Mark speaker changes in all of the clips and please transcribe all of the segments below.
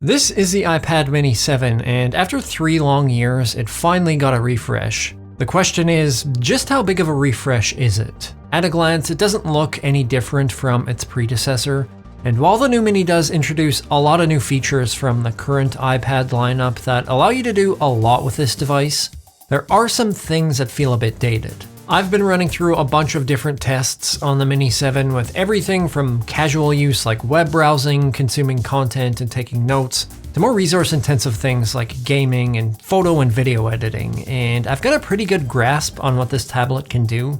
Speaker 1: This is the iPad Mini 7, and after 3 long years, it finally got a refresh. The question is, just how big of a refresh is it? At a glance, it doesn't look any different from its predecessor, and while the new Mini does introduce a lot of new features from the current iPad lineup that allow you to do a lot with this device, there are some things that feel a bit dated. I've been running through a bunch of different tests on the Mini 7 with everything from casual use like web browsing, consuming content, and taking notes, to more resource-intensive things like gaming and photo and video editing, and I've got a pretty good grasp on what this tablet can do,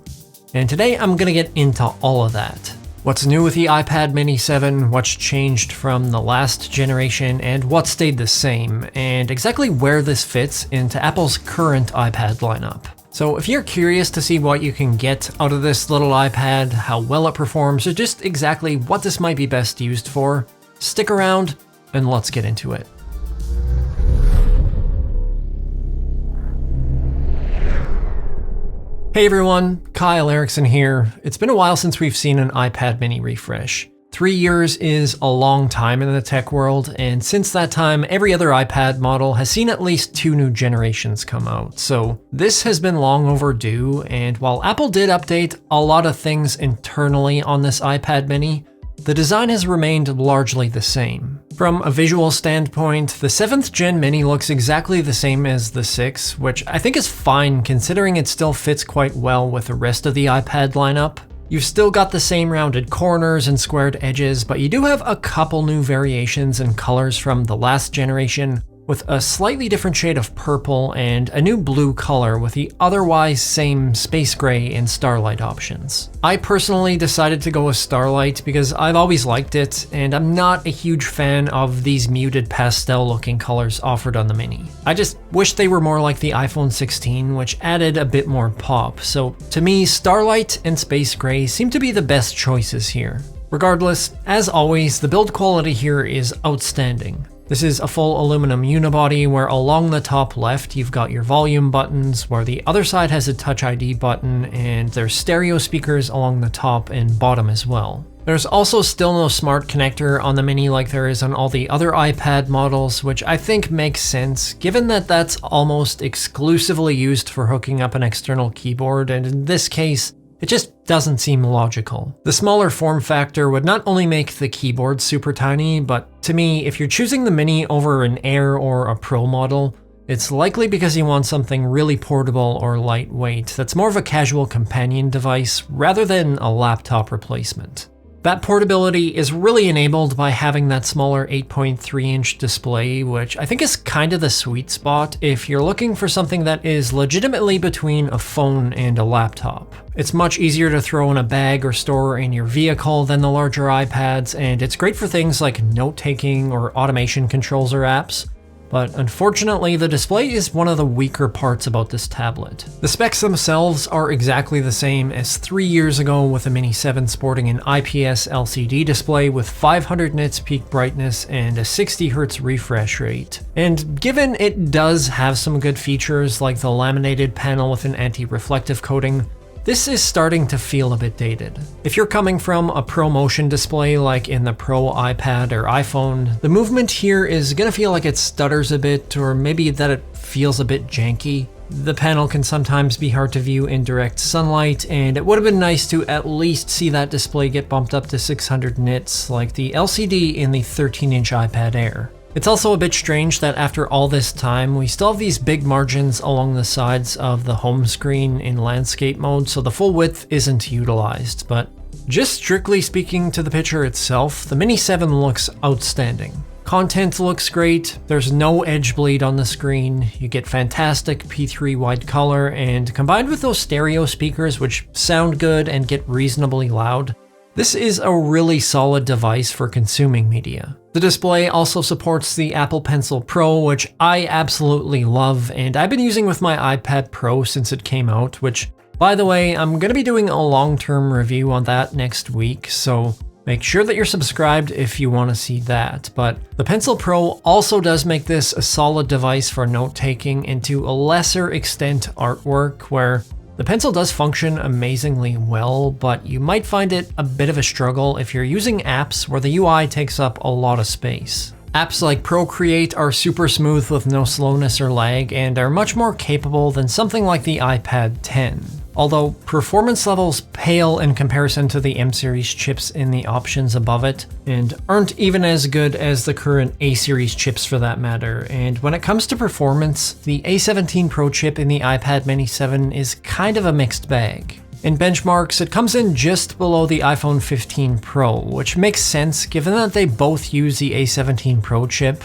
Speaker 1: and today I'm going to get into all of that. What's new with the iPad Mini 7, what's changed from the last generation, and what stayed the same, and exactly where this fits into Apple's current iPad lineup. So if you're curious to see what you can get out of this little iPad, how well it performs, or just exactly what this might be best used for, stick around and let's get into it. Hey everyone, Kyle Erickson here. It's been a while since we've seen an iPad Mini refresh. 3 years is a long time in the tech world, and since that time, every other iPad model has seen at least 2 new generations come out. So this has been long overdue, and while Apple did update a lot of things internally on this iPad Mini, the design has remained largely the same. From a visual standpoint, the 7th Gen Mini looks exactly the same as the 6, which I think is fine considering it still fits quite well with the rest of the iPad lineup. You've still got the same rounded corners and squared edges, but you do have a couple new variations and colors from the last generation, with a slightly different shade of purple and a new blue color with the otherwise same space gray and starlight options. I personally decided to go with starlight because I've always liked it, and I'm not a huge fan of these muted pastel looking colors offered on the Mini. I just wish they were more like the iPhone 16, which added a bit more pop, so to me, starlight and space gray seem to be the best choices here. Regardless, as always, the build quality here is outstanding. This is a full aluminum unibody where along the top left you've got your volume buttons, where the other side has a Touch ID button, and there's stereo speakers along the top and bottom as well. There's also still no smart connector on the Mini like there is on all the other iPad models, which I think makes sense given that that's almost exclusively used for hooking up an external keyboard, and in this case, it just doesn't seem logical. The smaller form factor would not only make the keyboard super tiny, but to me, if you're choosing the Mini over an Air or a Pro model, it's likely because you want something really portable or lightweight that's more of a casual companion device rather than a laptop replacement. That portability is really enabled by having that smaller 8.3-inch display, which I think is kind of the sweet spot if you're looking for something that is legitimately between a phone and a laptop. It's much easier to throw in a bag or store in your vehicle than the larger iPads, and it's great for things like note-taking or automation controls or apps. But unfortunately, the display is one of the weaker parts about this tablet. The specs themselves are exactly the same as 3 years ago, with the Mini 7 sporting an IPS LCD display with 500 nits peak brightness and a 60Hz refresh rate. And given it does have some good features like the laminated panel with an anti-reflective coating, this is starting to feel a bit dated. If you're coming from a ProMotion display like in the Pro iPad or iPhone, the movement here is gonna feel like it stutters a bit, or maybe that it feels a bit janky. The panel can sometimes be hard to view in direct sunlight, and it would have been nice to at least see that display get bumped up to 600 nits like the LCD in the 13-inch iPad Air. It's also a bit strange that after all this time, we still have these big margins along the sides of the home screen in landscape mode, so the full width isn't utilized, but just strictly speaking to the picture itself, the Mini 7 looks outstanding. Content looks great, there's no edge bleed on the screen, you get fantastic P3 wide color, and combined with those stereo speakers which sound good and get reasonably loud, this is a really solid device for consuming media. The display also supports the Apple Pencil Pro, which I absolutely love, and I've been using with my iPad Pro since it came out, which, by the way, I'm going to be doing a long-term review on that next week, so make sure that you're subscribed if you want to see that. But the Pencil Pro also does make this a solid device for note-taking, and to a lesser extent artwork, where the pencil does function amazingly well, but you might find it a bit of a struggle if you're using apps where the UI takes up a lot of space. Apps like Procreate are super smooth with no slowness or lag and are much more capable than something like the iPad 10. Although performance levels pale in comparison to the M-series chips in the options above it, and aren't even as good as the current A-series chips for that matter. And when it comes to performance, the A17 Pro chip in the iPad Mini 7 is kind of a mixed bag. In benchmarks, it comes in just below the iPhone 15 Pro, which makes sense given that they both use the A17 Pro chip,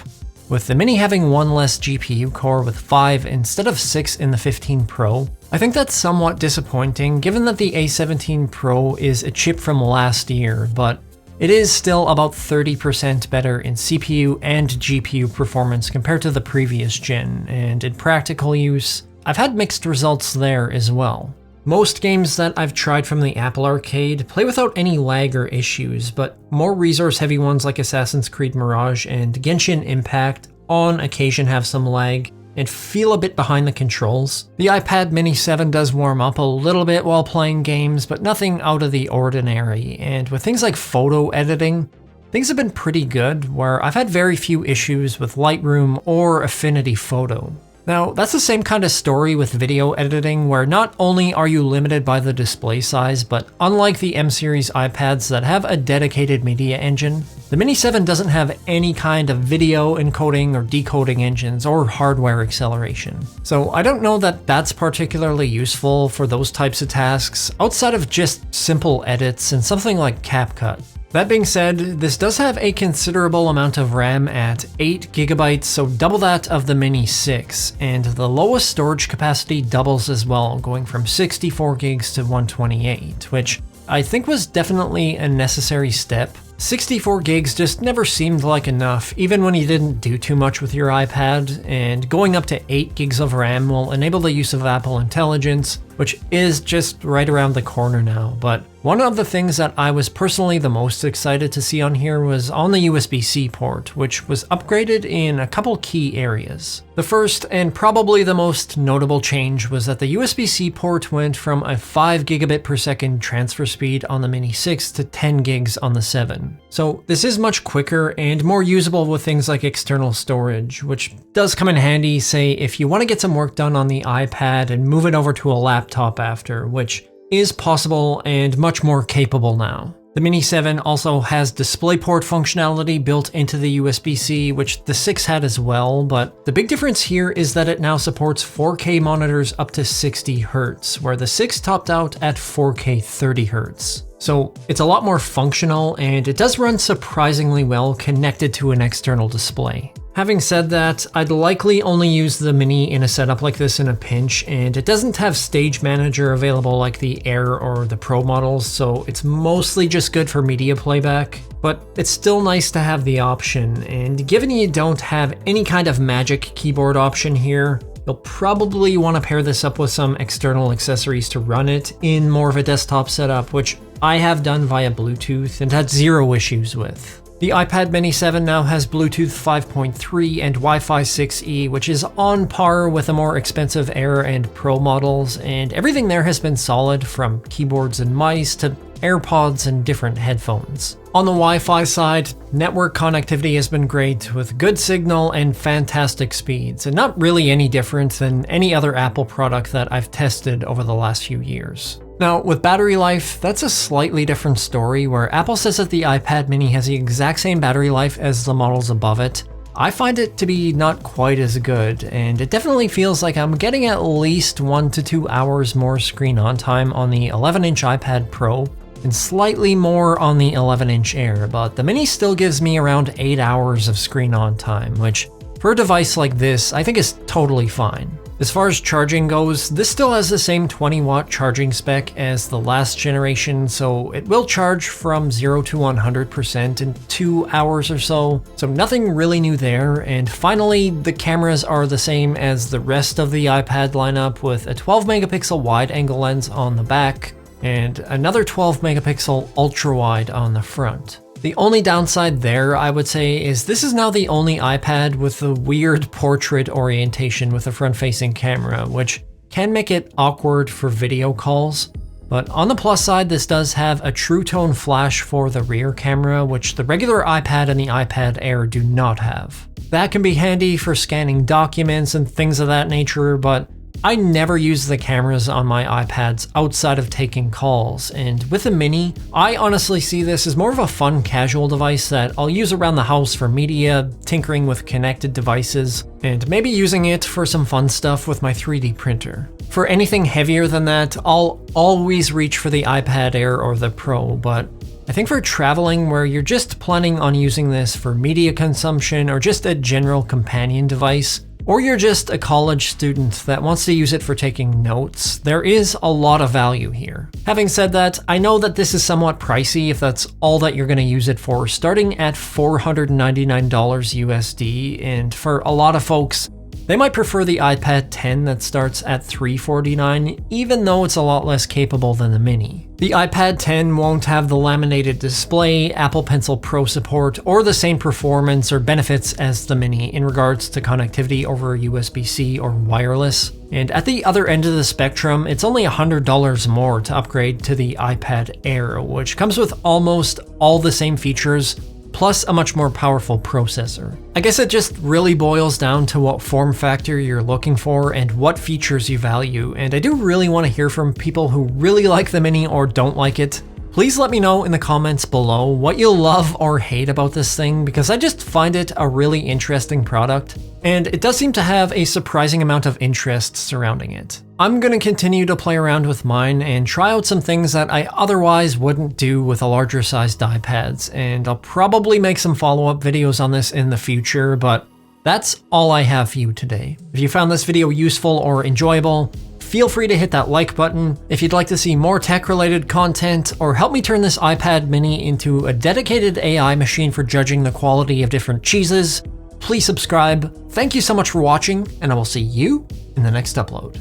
Speaker 1: with the Mini having one less GPU core with 5 instead of 6 in the 15 Pro. I think that's somewhat disappointing given that the A17 Pro is a chip from last year, but it is still about 30% better in CPU and GPU performance compared to the previous gen, and in practical use, I've had mixed results there as well. Most games that I've tried from the Apple Arcade play without any lag or issues, but more resource-heavy ones like Assassin's Creed Mirage and Genshin Impact on occasion have some lag and feel a bit behind the controls. The iPad Mini 7 does warm up a little bit while playing games, but nothing out of the ordinary, and with things like photo editing, things have been pretty good, where I've had very few issues with Lightroom or Affinity Photo. Now, that's the same kind of story with video editing, where not only are you limited by the display size, but unlike the M-series iPads that have a dedicated media engine, the Mini 7 doesn't have any kind of video encoding or decoding engines or hardware acceleration. So I don't know that that's particularly useful for those types of tasks, outside of just simple edits and something like CapCut. That being said, this does have a considerable amount of RAM at 8GB, so double that of the Mini 6, and the lowest storage capacity doubles as well, going from 64GB to 128, which I think was definitely a necessary step. 64GB just never seemed like enough, even when you didn't do too much with your iPad, and going up to 8GB of RAM will enable the use of Apple Intelligence, which is just right around the corner now. But one of the things that I was personally the most excited to see on here was on the USB-C port, which was upgraded in a couple key areas. The first, and probably the most notable change, was that the USB-C port went from a 5GB per second transfer speed on the Mini 6 to 10GB on the 7. So this is much quicker and more usable with things like external storage, which does come in handy, say, if you want to get some work done on the iPad and move it over to a laptop after, which is possible and much more capable now. The Mini 7 also has DisplayPort functionality built into the USB-C, which the 6 had as well, but the big difference here is that it now supports 4K monitors up to 60Hz, where the 6 topped out at 4K 30Hz. So it's a lot more functional, and it does run surprisingly well connected to an external display. Having said that, I'd likely only use the Mini in a setup like this in a pinch, and it doesn't have Stage Manager available like the Air or the Pro models, so it's mostly just good for media playback. But it's still nice to have the option, and given you don't have any kind of magic keyboard option here, you'll probably want to pair this up with some external accessories to run it in more of a desktop setup, which I have done via Bluetooth and had zero issues with. The iPad Mini 7 now has Bluetooth 5.3 and Wi-Fi 6E, which is on par with the more expensive Air and Pro models, and everything there has been solid, from keyboards and mice to AirPods and different headphones. On the Wi-Fi side, network connectivity has been great, with good signal and fantastic speeds, and not really any different than any other Apple product that I've tested over the last few years. Now, with battery life, that's a slightly different story, where Apple says that the iPad Mini has the exact same battery life as the models above it. I find it to be not quite as good, and it definitely feels like I'm getting at least 1 to 2 hours more screen on time on the 11-inch iPad Pro, and slightly more on the 11-inch Air, but the Mini still gives me around 8 hours of screen on time, which for a device like this, I think is totally fine. As far as charging goes, this still has the same 20-watt charging spec as the last generation, so it will charge from 0 to 100% in 2 hours or so, so nothing really new there. And finally, the cameras are the same as the rest of the iPad lineup, with a 12-megapixel wide-angle lens on the back, and another 12-megapixel ultra-wide on the front. The only downside there, I would say, is this is now the only iPad with the weird portrait orientation with a front-facing camera, which can make it awkward for video calls. But on the plus side, this does have a True Tone flash for the rear camera, which the regular iPad and the iPad Air do not have. That can be handy for scanning documents and things of that nature, but I never use the cameras on my iPads outside of taking calls, and with the Mini, I honestly see this as more of a fun casual device that I'll use around the house for media, tinkering with connected devices, and maybe using it for some fun stuff with my 3D printer. For anything heavier than that, I'll always reach for the iPad Air or the Pro, but I think for traveling where you're just planning on using this for media consumption or just a general companion device, or you're just a college student that wants to use it for taking notes, there is a lot of value here. Having said that, I know that this is somewhat pricey if that's all that you're going to use it for, starting at $499 USD, and for a lot of folks, they might prefer the iPad 10 that starts at $349, even though it's a lot less capable than the Mini. The iPad 10 won't have the laminated display, Apple Pencil Pro support, or the same performance or benefits as the Mini in regards to connectivity over USB-C or wireless. And at the other end of the spectrum, it's only $100 more to upgrade to the iPad Air, which comes with almost all the same features, plus a much more powerful processor. I guess it just really boils down to what form factor you're looking for and what features you value, and I do really want to hear from people who really like the Mini or don't like it. Please let me know in the comments below what you love or hate about this thing, because I just find it a really interesting product, and it does seem to have a surprising amount of interest surrounding it. I'm going to continue to play around with mine and try out some things that I otherwise wouldn't do with a larger sized iPads, and I'll probably make some follow-up videos on this in the future, but that's all I have for you today. If you found this video useful or enjoyable, feel free to hit that like button. If you'd like to see more tech-related content or help me turn this iPad Mini into a dedicated AI machine for judging the quality of different cheeses, please subscribe. Thank you so much for watching, and I will see you in the next upload.